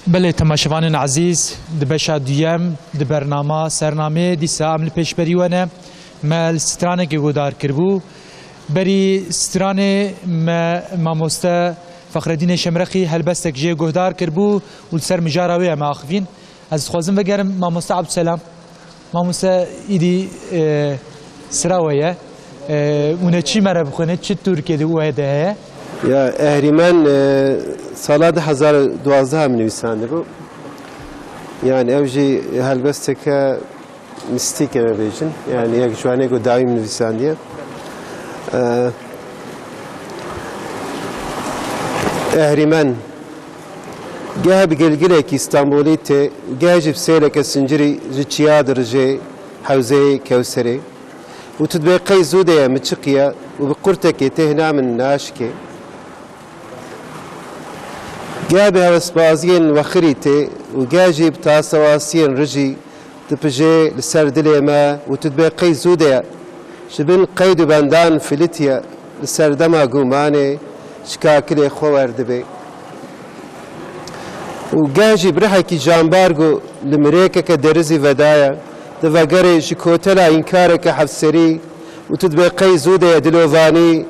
بله تماشاوان عزیز دبشا دویم دبرنامه سرنامه دیسا عمل پیشبری ونه مال سترانه که گودار کربو بری سترانه ماموستا فخردین شمرخی هلبستک جه گودار کربو و سر مجاراوی ما آخفین از خوازم بگرم ماموستا عبدالسلام ماموستا ایدی سراویه اونه چی مره بخونه چی ترکیه دو هده یا اهریمن سال 2012 من نویسنده بود یعنی اوجی هلبسته که مستیکه بیشن یعنی یک جوانه کو داوی من نویسندیه اهریمن جه بگلگله کی استانبولی ته جه جب سیره که سنجری رچیا درجه حوزه کوسری و تطبیقی زوده متشقیه و بقرتك تهنا من ناشكه جاب هوسبازين وخريتي وجاجب تاسواسين رجي تبجي لسر دليما وتطبيقي زوده شبن قيد بندان فلتيا لسر دما قوماني شكاكلي خوار دبي وجاجب رحكي جامبارغو لمريكا كدرزي ودايا دفاقري شكوتلا إنكارك حفسري وتطبيقي زوده دلوفاني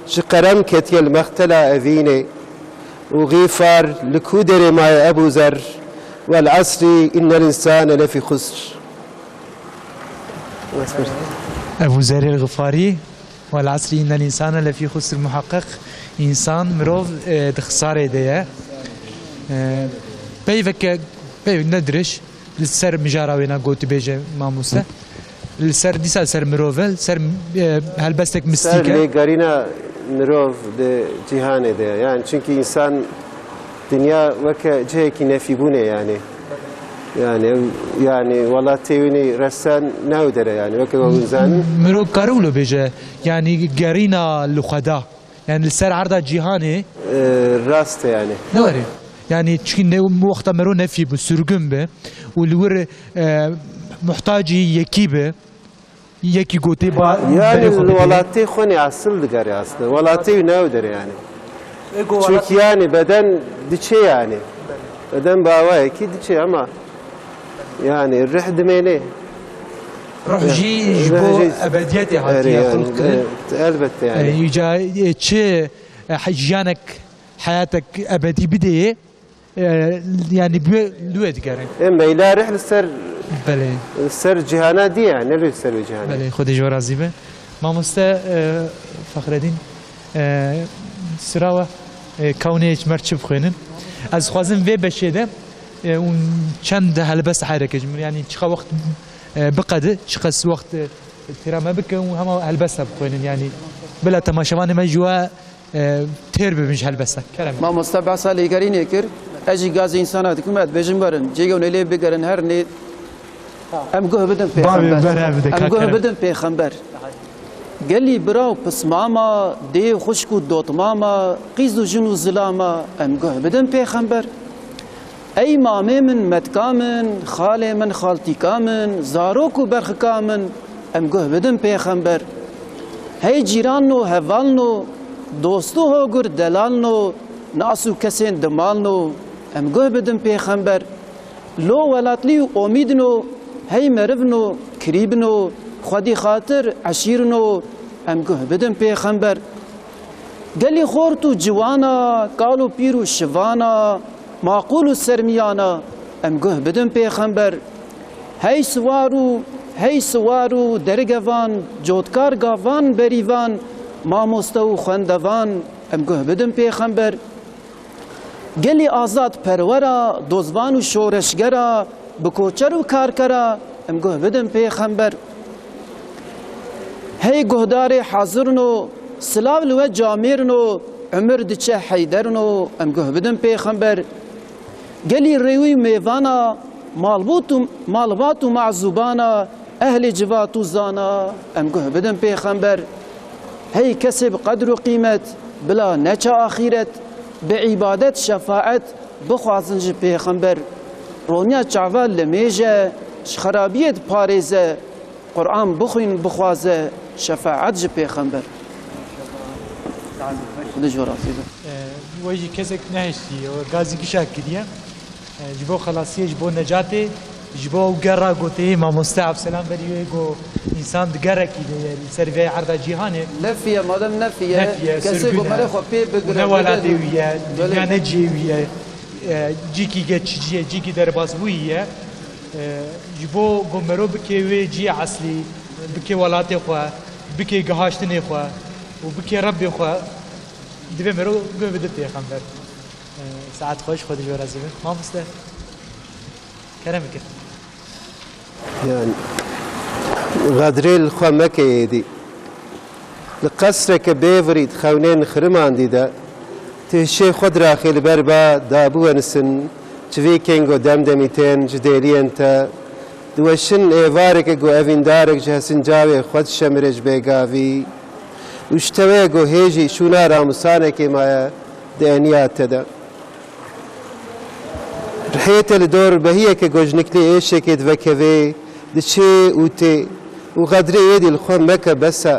شقرم كتيا المختلا أذيني وغيفار لكودر مع أبو ذر والعصر إن الإنسان لفي خسر أبو ذر الغفاري والعصر إن الإنسان لفي خسر محقق إنسان مروف دخسارة ديه بيفك ندرش لسر مجاراوينا قوتي بيجي ماموسة لسر ديسا سر مروفل سر هلبستك مستيكا سر لقارينا مروف ده جهانه ده يعني چونكي إنسان دنيا وكا جهكي نفيبونه يعني والله تيوني رسان ناودره يعني وكا وزان مرو كارولو بيجي يعني قارينا لخدا يعني لسر عرضة جهانه راست يعني نوري يعني چون وقت مرو نفي بسرقم به والور محتاجي يكيبه يكي قوتي با يعني الولاتي خوني اصل دقاري اصلا ولاتي ناودر يعني çünkü yani beden diçe yani beden باوای کی diçe ama yani الروح دميني روح جي جبو ابديتي هاتي خلق البته يعني يجا تشي حجانك حياتك ابدي بدي يعني لويد قارن اما الى رحله السر بله السر جهانا دي يعني لو السر جهانا بله خودي جو راضي به ماموستا فخردين سراوه كوني مرچ بخوينن از خوازم وي بشيده اون چند هلبس حركه يعني چخ وقت بقد چخ وقت ترامه بك هم هلبس بخوينن يعني بلا تماشاوان ما جوا تير بمش هلبسه كلام ما مستبع سالي قريني كر اجي غاز انسانات كمات بجمبرن جيغون لي بقرن هرني ام گوه بدن پیغمبر گلی براو پس ماما دی خوشکو دوت ماما قیزو جنو ظلاما ام گوه بدن پیغمبر ای مامه من مدکامن خاله من خالتی کامن زاروکو برخ کامن ام گوه بدن پیغمبر هی جیرانو هوالنو دوستو هو گر دلالنو ناسو کسین دمالنو ام گوه بدن پیغمبر لو ولاتلی و امیدنو هی مرفنو کریبنو خودی خاطر عشیرنو ام گوه بدن پیغمبر گلی خورتو جوانا کالو پیرو شوانا معقولو سرمیانا ام گوه بدن پیغمبر هی سوارو درگوان جودکار گاوان بریوان ماموستو خوندوان ام گوه بدن پیغمبر گلی آزاد پرورا دوزوان و شورشگرا بکوچر و کارکرا ام گوه بدن پیغمبر هی گهدار حاضرنو سلاو لو جامرنو عمر دچه حیدرنو ام گوه بدن پیغمبر گلی ریوی میوانا مالبات و معزوبانا اهل جوات و زانا ام گوه بدن پیغمبر هی کسب قدر و قیمت بلا نچه آخیرت بعبادت شفاعت بخوازن جی پیغمبر رونیا چاوال لمیجه خرابیت پاريزه قرآن بخوين بخوازه شفاعت جي پیغمبر خودش وراسيده ويجي كزك نهشتي وغازي كشاك كديا جبو خلاصیه جبو نجاتی جبو گرا گوتی ما مستعب سلام بریوی گو انسان دگره کی دی سروی عرض جهانه نفیه مادام نفیه کسی کو مره خو پی بگره نوالادی ویه دنیا نجی ویه جیکی گچجیه جیکی درباز بویه جبو گمرو بکی جی اصلی بکی ولات خو بکی گهاشتنی خو و بکی ربی خو دیو مرو گو بده پیغمبر ساعت خوش خودی جور ازمه ما مسته كلام كده يعني غادري الخوا مكة دي لقصرك بيفريد خونين خرمان دي دا تهشي خود راخي البربا دابو انسن تفي كينغو دمدميتين جديلي انت دوشن ايوارك جو افين دارك جهسن جاوي خود شمرج بيقافي وشتوي جو هيجي شونا رامسانك مايا دانيات دا رحيت لدور بهية كجوجنك لي ايش كيد فكفي دشي وتي وغادري يدي الخوم مكة بس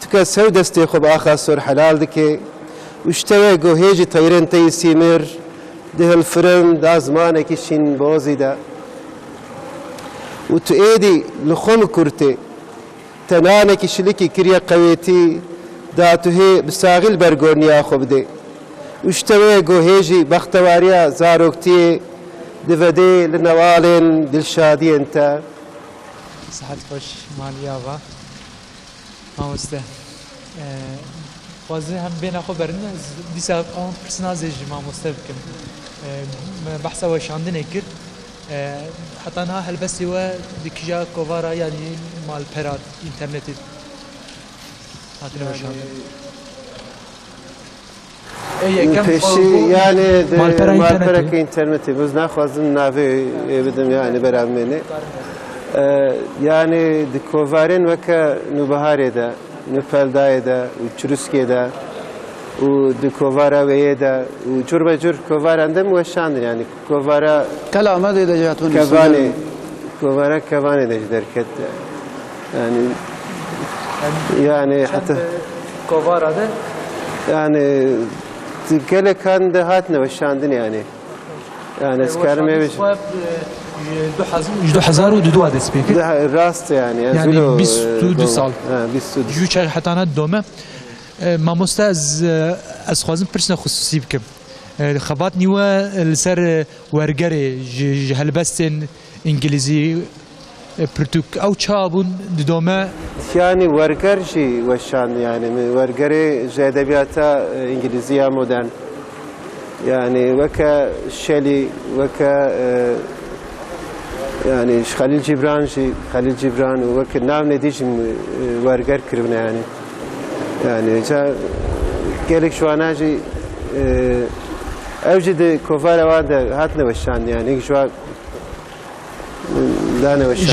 تكسر دستي خب اخا صور حلال دكي واشتوي جو هيجي طيرن تي سيمر ده الفرن دا زمانك شين بوزي دا وتو ايدي لخوم كرتي تنانك شلكي كريا قويتي دا تهي بساغل برغونيا خب دي واشتوي جو هيجي بختواريا زاروكتي دفدي لنوالين دلشادي انت صحت خوش ماليابا ما مسته خوازه هم بين اخو برنا ديسا اون برسنازج ما مسته بكم بحثا وشاندن اكر حتى انا هلبس هو دكجا كوفارا يعني مال برات انترنت هاتنا وشاندن يعني مالبرك انترنتي بس ناخذ نافي بدم يعني برامني يعني دكوفارين وكا نبهاري دا نبالداي دا وتشروسكي دا ودكوفارا ويدا وجربة جر كوفارا عندهم وشان يعني كوفارا كلام هذا إذا جاتوني كفاني كوفارا كفاني دا جدركت يعني حتى كوفارا ده يعني تقول كان ده هاتنا وشاندن يعني اسكارم ايش دو حزار و دو عدس بيك ده راست يعني 22 سال 22 جو چه حتی نه دومه ما مستاز از خوازم پرسنه خصوصی بکم خبات نیوه لسر ورگره هلبستن انگلیزی پرتوك او تشابون دوما يعني ورقرجي وشان يعني ورقري جادبياتا انجليزيه مودرن يعني وكا شلي وكا يعني خليل جبران جي خليل جبران وكا نام نديج ورقر كربنا يعني جا قالك شو انا جي اوجد كوفارا وادا هاتنا وشان يعني شو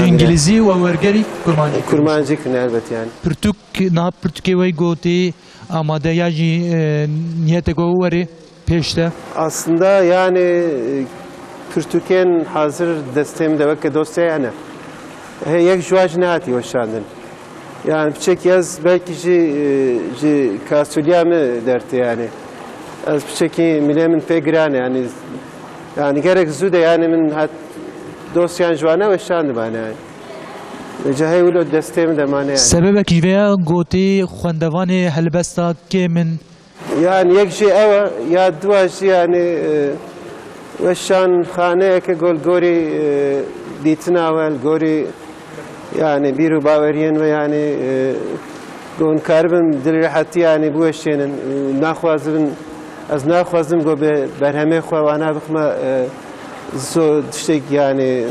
انجلیزی و ورگری کرمانجی کنه البته يعني پرتوک نه پرتوکی وی گوتی آماده یا جی نیت گووری پیشته aslında yani Türkiye'nin hazır destemde ve dosya yani yek juaj nehati hoşlandın yani birçok yaz belki ji kasulya mı derti yani az birçok milemin pegran yani gerek zude yani min hat dosyan جوانا وشان بانه جاهي ولو دستم دمانه يعني سبب كيفيا قوتي خوندوان هلبستا كي من يعني يكشي اوا يا دواش يعني وشان خانه كقول غوري ديتناول غوري يعني بيرو باوريين ويعني قون كاربن دل حتى يعني بوشين ناخوازن از ناخوازم go برهمه خو وانا بخما زو düştek yani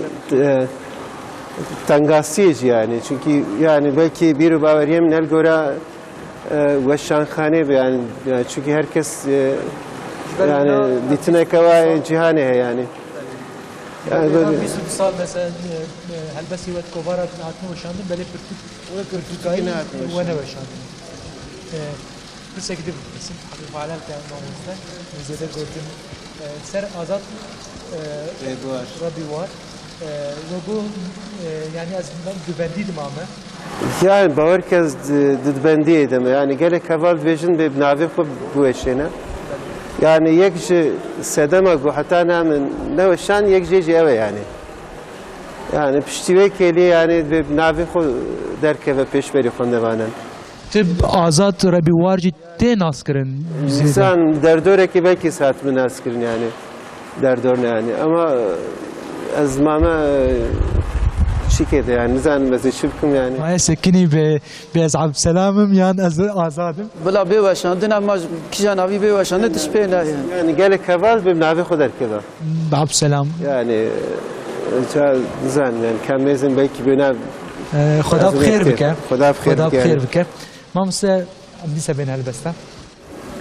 tangasiyeci yani çünkü yani belki bir bavariyem nel gora veşankhane yani çünkü herkes yani ditine kavay cihane yani böyle 20 سال mesela helbesi ve kovara hatını hoşandım böyle pürtükayı ve ne hoşandım Kırsa gidip isim hafif alel kâmâmızda müzede gördüm ser azat Rabbi var ve bu yani az güvendiydim ama yani bavarkez didbendiydim yani gele kaval vejin be bnavi bu eşene يعني يكجي سدمك وحتى من نوشان يكجي جوا يعني بشتوي كلي يعني بنافي خو دركه و پیش بری خوندوانن تب آزاد ربی وارجی تی ناس کرن انسان در دوره که belki saat mi nas kirin yani der dor yani ama az mama şikede yani nizan meze şibkim yani ما سکنی به از عبد سلامم یان از آزادم بلا بيوشاندن اما كيجان ابي بيوشاند تشبينا yani gele keval be navi خو درکه عبد سلام yani نزان yani kemezin belki bana خدا بخیر بکه خدا بخیر بکه ما مسا دیسه بین هالبسته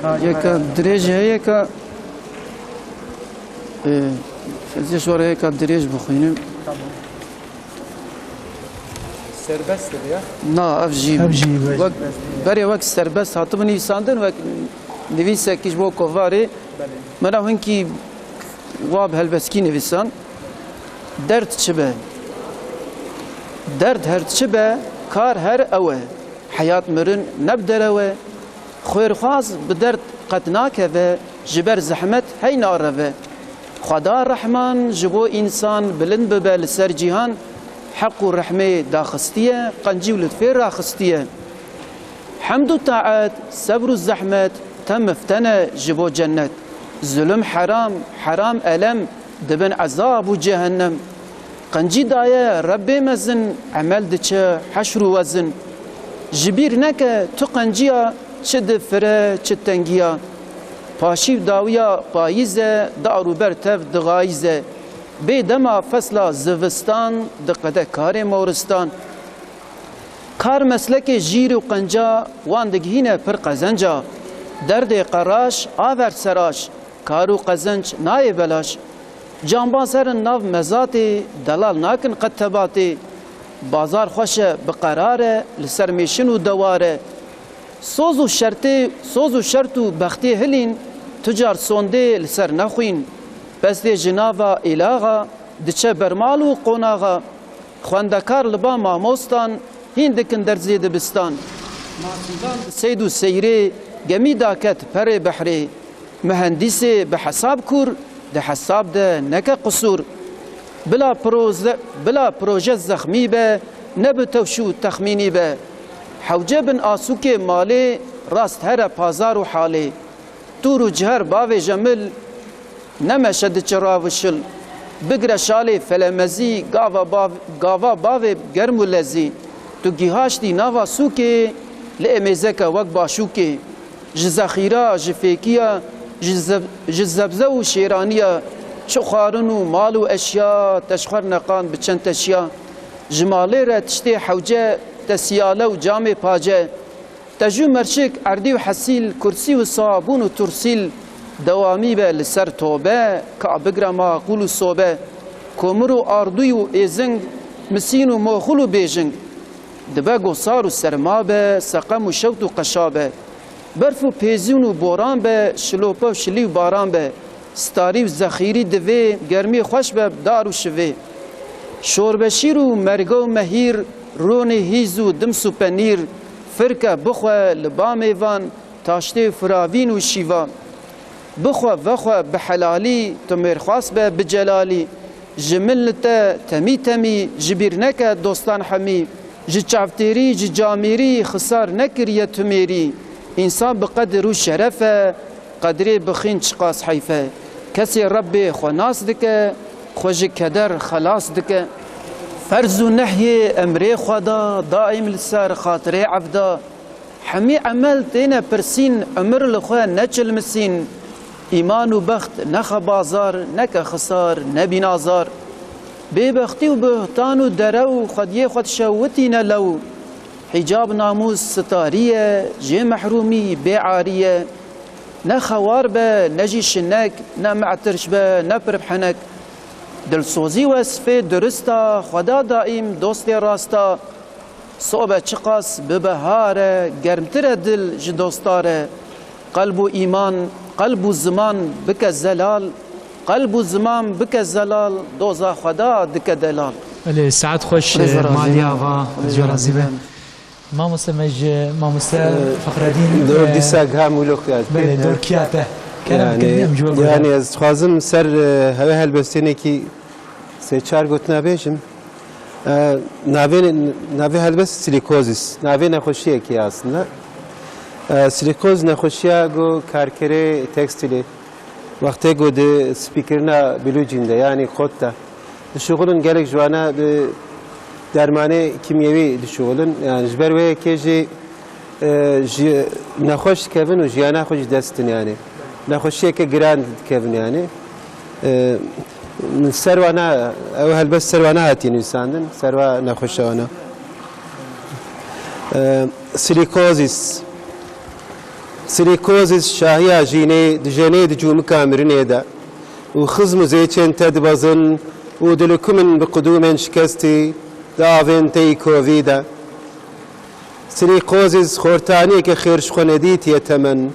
يك دريج هيك فزي شوره هيك دريج بخينم سربست ya نا افجي افجي وقت بري وقت سربست هاتبني ساندن وقت نويسه كيش بو كوفاري مرا هنكي واب هالبسكي نويسان درد شبه درد هر شبه كار هر اوه حياة مرن نبدلوه خير خاص بدرد قد ناكذا جبر زحمت هي نارفه خدا الرحمن جبو انسان بلند ببال سر جهان حق الرحمه داخستيه قنجي ولدفير راخستيه حمد وطاعات صبر الزحمت تم فتنه جبو جنت ظلم حرام حرام ألم دبن عذاب وجهنم قنجي دايا ربي مزن عمل دچه حشر وزن جبير نكا تو قنجيا چد فره چد تنگيا پاشيو داويا پايزه دارو برتف دغايزه بي دما فصلا زوستان دقده كار مورستان كار مسلك جير و قنجا وان دگهينه پر قزنجا درد قراش آور سراش كارو قزنج ناي بلاش جانبان سر ناو مزاتي دلال ناكن قتباتي بازار خوش بقراره لسر میشن و دواره سوز و شرط و بختی هلین تجار سونده لسر نخوین بس دی جناوا ایلاغا دچه برمال و قوناغا خواندکار لبا ماموستان هندکن در زید بستان سید و سیره گمی داکت پر بحری مهندسی بحساب کور ده حساب ده نکه قصور بلا پروژه زخمی به نبتوشو تخمینی به حوجه بن آسوک مالی راست هر پازار و حالی تور و جهر باوی جمل نمشد چراوشل بگره شالی فلمزی گاوا باوی گرم و لزی تو گیهاشتی ناوا سوکی لئمیزک وک باشوکی جزخیرا جفیکیا جزبزه و شیرانیا شخارن و مال و اشیا تشخر نقان بچند اشیا جمالی را تشتی حوجه تسیاله و جام پاجه تجو مرشک عردی و حسیل کرسی و صابون و ترسیل دوامی به لسر توبه که بگره معقول و صوبه کمر و آردوی و ایزنگ مسین و موخول و بیجنگ دبه گسار و سرما به سقم و شوت و قشابه برف و پیزون و بوران به شلوپه و شلی و باران به ستاری و زخیری دوی گرمی خوش به دار و شوی شوربشیر و مرگه و مهیر رون هیز و دمس و پنیر فرکه بخواه لبا میوان تاشته فراوین و شیوان بخواه وخواه بحلالی تو میرخواست به بجلالی جملت تمی تمی جبیر نکه دوستان حمی جی چافتیری جی جامیری خسار نکریه تو میری انسان بقدر و شرفه قدری بخین چقاس حیفه کسی رب خوناس دکه خوش کدر خلاص دکه فرز و نحی امری خدا دائم لسر خاطر عبدا حمی عمل تینا پرسین عمر لخواه نچل مسین ایمان و بخت نخ بازار نک خسار نبی نازار ببختی و بهتان و درو خودی خود شوتی نلو حجاب ناموس ستاریه جه محرومی بیعاریه نخوار به نجی شنک نمعترش به نپرب حنک دلسوزی وصفه درستا خدا دائم دوست راستا صوبه چقاس ببهاره گرمتر دل جدوستاره قلب و ایمان قلب و زمان بک زلال قلب و زمان بک زلال دوزا خدا دک دلال ولی ساعت خوش مالیا و جرازی به ما مستمج ما مست فخر الدین دور دیسا هم ولوک بله دور کیاته يعني از خوازم سر هوا هلبستینه کی سه چار گوت نبیشم ناوی هلبست سیلیکوزیس ناوی نخوشیه کی aslında سیلیکوز نخوشیه گو کارکره تکستیلی وقتی گو ده سپیکرنا بلوجینده yani خودتا دشغلن گلک جوانا به درمانه کیمیایی دشغلن yani جبر وی که نخوش کردن و جیانا خوش دستن yani نخوشیه که گراند کردن yani من سروانا او هلبس سروانا هاتین انساندن سروا نخوشوانا سیلیکوزیس شاهیا جینه دجوم کامرینه دا و خزم زیچن تدبازن و دلکمن بقدوم شکستی داوین تی کوویدا سیلیکوزیس خورتانی که خیرش خوندیت یتمن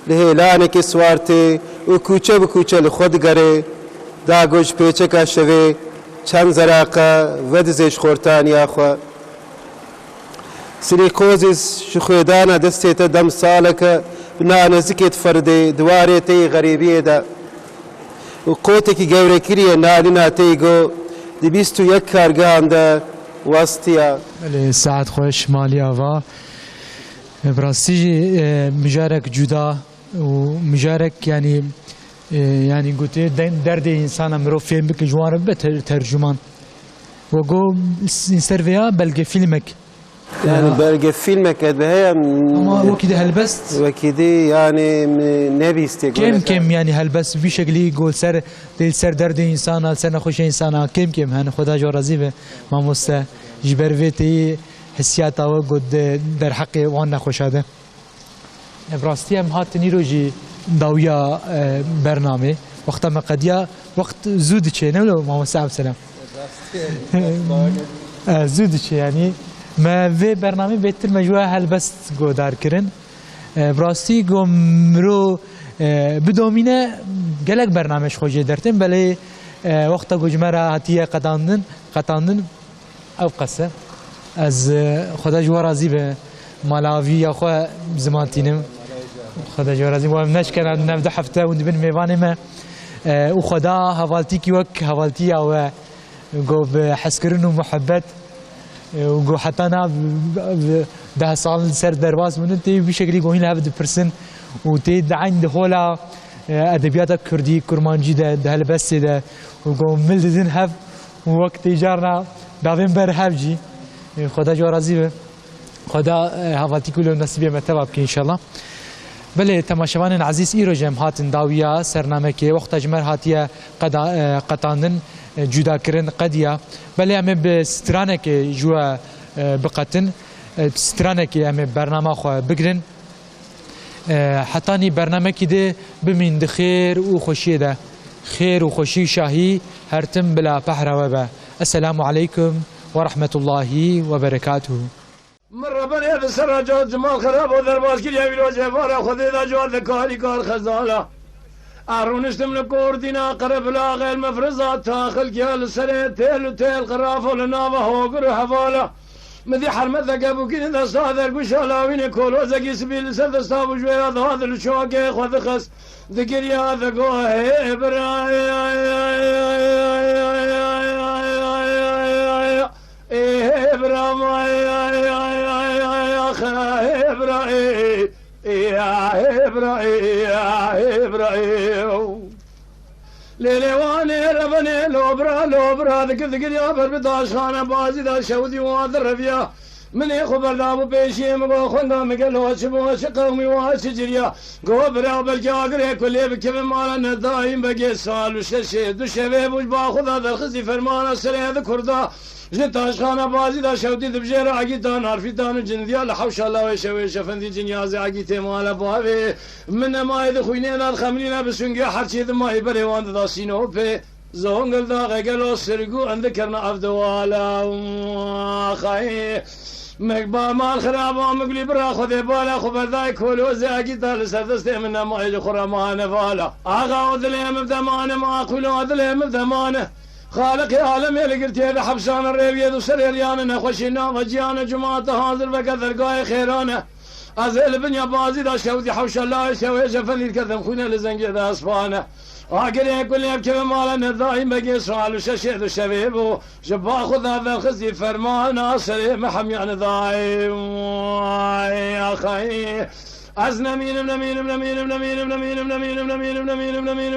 لهلانه که سوارتی و کوچه بکوچه لخود گره داگوش پیچه که شوی چند زراقه ودزش خورتانی آخوا سیلیکوزیس شخویدانا دستیت دم سالکه بنا نزکیت فرده دواریتی غریبیه دا و قوتی که گوره کریه نالینا تیگو دی 21 کارگاه دا واسطیا ساعت خوش مالی آوا براستی مجارک جدا و مجارک yani گوته درد انسان امرو فیلم بک جوار به ترجمان و گو سرویا بلکه فیلمک يعني بلقى فيلمك هي اما وكده هلبست وكده يعني نبي استيقظ كم يعني هلبست بشكل يقول سر دل سر درد انسان سر نخوش انسان كم هن خدا جو راضي به ما مست جبر ويتي حسيات او قد در حق وان نخوش هذا براستي هم هاتني روجي داويا برنامه وقت ما قديا وقت زود شيء نلو ما مست سلام زود شيء يعني ما في برنامه بهتر مجوه هلبست گودار کرن براستی گمرو بدومینه گلک برنامهش خوجه درتن بله وقتا گجمره هاتیه قطاندن او قصه از خدا جو راضی به مالاوی یا خو زمانتینم خدا جو راضی و نشکن نبدا هفته و بن میوانه ما و خدا حوالتی کی وک حوالتی او گو حسکرن و محبت و حتی نه 10 سال سر درواز من تی بشکلی گوهین هفت پرسن و تی دعین دهولا ادبیات کردی کرمانجی ده هلبستی ده و گو ملدن هفت و وقت جارنا داوین بر هفجی خدا جو راضی به خدا حوالی کلو نصیبی متواب که انشالله بله تماشاوان عزیز ایرو جم هاتن داویا سرنامه که وقت اجمر هاتیه قطاندن جدا کرن قدیا بله همه به سترانه که جوا بقتن سترانه که همه برنامه خو بگرن حتی نی برنامه که ده بمین ده خیر و خوشی ده خیر و خوشی شاهی هرتم بلا پهره و السلام علیکم و رحمت الله و برکاته مرة بني بسرعة جود جمال خراب ودرباز كل يوم الوجه فارا خذي ذا جود ذكاري كار خزالة أرونشتم لكوردينا قرب لاغي المفرزات تاخل كيال السنة تيل وتيل قرافة لنابة هوقر حفالة مذي حرمت ذكابو كين ذا صادر بشالاوين كولو زكي سبيل سد استابو جوية هذا الشوكي خذ خس ذكريا ذكوه ليلواني ربني لوبرا ذكر يا بربداش خانه بازي دا شودي وادر رفيا من خبر دابو بيشي مغو خندا مقلو شبو شقومي واشجريا قبرا بالجاقري كل بكب مالا دايم بقي سال وششي دو شباب وجباخذ هذا الخزي فرمان السري ذكر دا جنتاش خانه بازي دا شودي دبجير عقيدان عرفيدان جنديا لحوش الله ويشوي شفندي جنيازي عقيتي مالا بابي من ما يدخوينين الخمرين بسنجي حرشي ما يبري واند دا سينو بي زونغل دا غيقلو سرقو عندكرنا عبدوالا خاي مقبا مال خرابا مقلي برا خذي بالا خبر ذاك كولو زاكي تال سردستي من ما يجي خرمان فالا اغا ودليم بدمانه ما اقولو ودليم بدمانه خالق يا عالم اللي قلت يا حبسان الريب يدو سريريان نخوشينا وجيانا جماعة حاضر بكثر قاي خيرانه أزل بنيا بازي دا شودي حوش الله شوي جفني الكذب خونا لزنجي دا أصفانه عاقل كل يوم كيف مالنا دايم بقي سؤال وششيد وشبيب جبا خذ هذا الخزي فرمان ناصر محميان دايم يا خي أزنا مين مين مين مين مين مين مين مين مين مين مين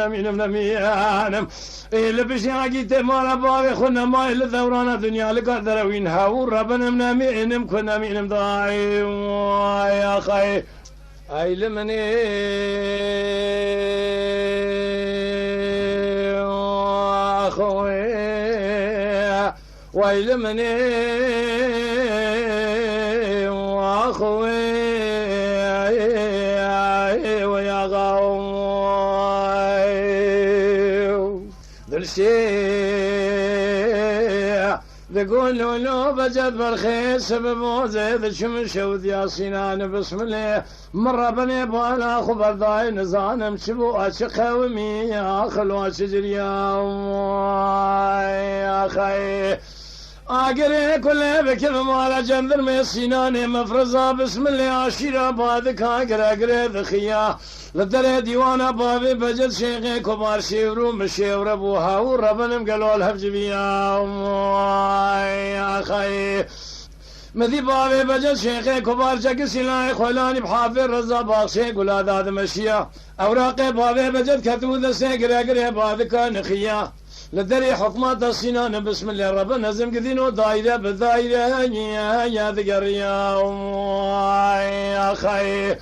مين مين اللي بشي مالا باغي خنا ما إلا ثورانا دنيا لقدر وينها وربنا منامين كنا مين ضايم يا خي أي لمني أخوي ويل مني واخوي ويا قوم ذل شيء تقول له بجد بالخير سبب زيد شمشود يا سنان بسم الله مرة بني بالا خبر ضاي نزانم شبو اشق ومي يا خلو شجر يا خي آقري كله بكيف مالا جندر من سناني مفرزا بسم الله عشيرا بادك آقري ذخيا لدري ديوانا بابي بجد شيخي كبار شيورو مشيور ابوها وربنم قالوا الهبج بيا يا خي مذي بابي بجد شيخي كبار جاك سلاي خلاني بحافظ رزا باقشي قولا داد مشيا اوراقي بابي بجد كتو دسي قري بادك نخيا لدري حكمات السنان بسم الله رب نزم قدينو دايرة بدايرة يا ذقريا يا خي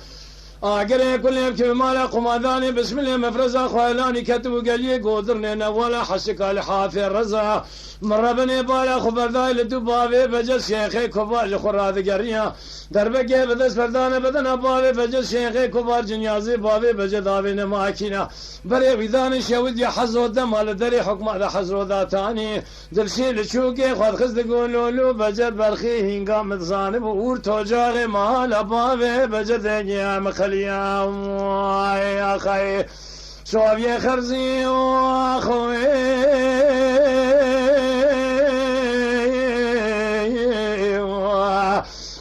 آقري كل يوم كيف مالا قماذاني بسم الله مفرزا خوالاني كتبو قلي قودرني نوالا حسك الحافي الرزا مرة بني بالا خبر داي لدبابي بجل شيخي كبار جخورا ذقريا دربكي بدس فردان بدن بابي بجل شيخي كبار جنيازي بابي بجل دابي نماكينا بري ويدان شود يا حزو دم على دري حكم هذا حزو ذاتاني دلشي لشوكي خذ خز تقولوا بجل برخي هنقام متزانب وور توجاري مال بابي بجل يا مخليا يا خي شوفي خرزي واخوي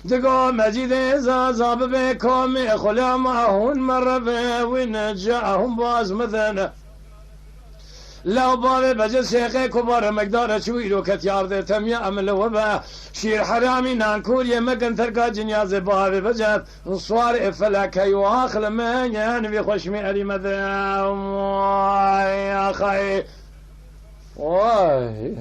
دقو مجيد زازاب بكم خلا معهن مرة ونجعهم باز مثلا لو بابي بجل شيخي كبار مقدار شويل وكتيار ذي تميا عمل وبا شير حرامي نانكور يمكن ترقى جنياز بابي بجل صوار افلاك يواخل من ينبي خشمي علي مذا يا خي واي